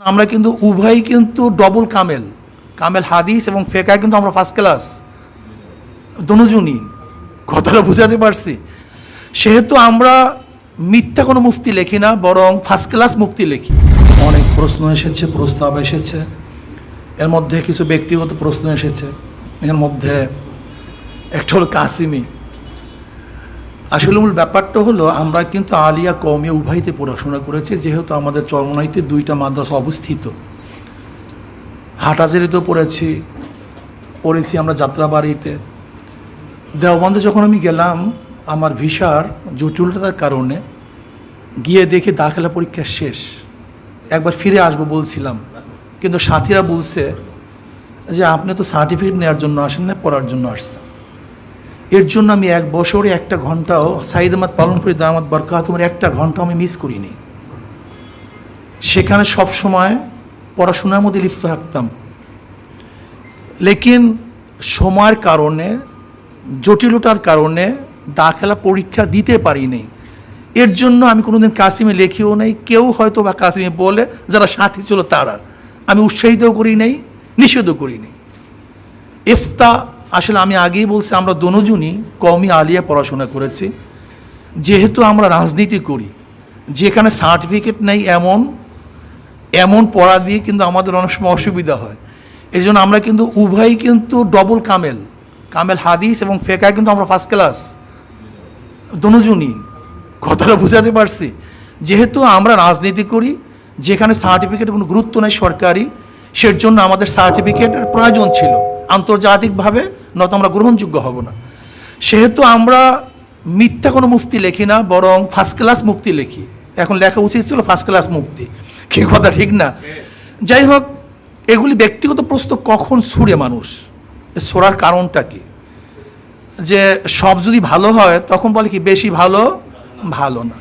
আমরা কিন্তু উভয়ই কিন্তু ডবল কামেল কামেল হাদিস এবং ফেকায় কিন্তু আমরা ফার্স্ট ক্লাস দুজনই। কথাটা বুঝাতে পারছি? সেহেতু আমরা মিথ্যা কোনো মুফতি লিখি না, বরং ফার্স্ট ক্লাস মুফতি লিখি। অনেক প্রশ্ন এসেছে, প্রস্তাব এসেছে, এর মধ্যে কিছু ব্যক্তিগত প্রশ্ন এসেছে। এর মধ্যে একটা হলো কাসিমি। আসলে মূল ব্যাপারটা হলো আমরা কিন্তু আলিয়া কওমিয়া উভয়তে পড়াশোনা করেছি, যেহেতু আমাদের চরমনাইতে দুইটা মাদ্রাসা অবস্থিত। হাটাজারিতেও পড়েছি আমরা যাত্রাবাড়িতে। দেওবন্দে যখন আমি গেলাম, আমার ভিসার জটিলতার কারণে গিয়ে দেখি দাখিলা পরীক্ষা শেষ। একবার ফিরে আসবো বলছিলাম, কিন্তু সাথীরা বলছে যে আপনি তো সার্টিফিকেট নেওয়ার জন্য আসেন না, পড়ার জন্য আসছেন। এর জন্য আমি 1 বছরে 1টা ঘন্টাও সাইদ আহমদ পালন করি, দামাত বরকাতুহুর 1টা ঘন্টাও আমি মিস করিনি। সেখানে সব সময় পড়াশোনার মধ্যে লিপ্ত থাকতাম। লেকিন সময়ের কারণে, জটিলতার কারণে দাখিলা পরীক্ষা দিতে পারিনি। এর জন্য আমি কোনোদিন কাসিমে লেখিও নেই। কেউ হয়তো বা কাসিমে বলে, যারা সাথী ছিল তারা, আমি উৎসাহিতও করি নাই, নিষেধও করি নাই। ইফতা আসলে আমি আগেই বলছি, আমরা দুজনই কওমি আলিয়া পড়াশোনা করেছি। যেহেতু আমরা রাজনীতি করি, যেখানে সার্টিফিকেট নেই এমন পড়া দিয়ে কিন্তু আমাদের অনেক সময় অসুবিধা হয়। এই জন্য আমরা কিন্তু উভয়ই কিন্তু ডবল কামেল হাদিস এবং ফেকায় কিন্তু আমরা ফার্স্ট ক্লাস দুজনই। কথাটা বুঝাতে পারছি? যেহেতু আমরা রাজনীতি করি, যেখানে সার্টিফিকেটের কোনো গুরুত্ব নেই সরকারি, সের জন্য আমাদের সার্টিফিকেটের প্রয়োজন ছিল আন্তর্জাতিকভাবে, নয়তো আমরা গ্রহণযোগ্য হব না। সেহেতু আমরা মিথ্যা কোনো মুফতি লিখি না, বরং ফার্স্ট ক্লাস মুফতি লিখি। এখন লেখা উচিত ছিল ফার্স্ট ক্লাস মুফতি। কি কথা ঠিক না? যাই হোক, এগুলি ব্যক্তিগত প্রশ্ন কখন ছুড়ে মানুষ, ছোড়ার কারণটা কি? যে সব যদি ভালো হয় তখন বলে কি বেশি ভালো না।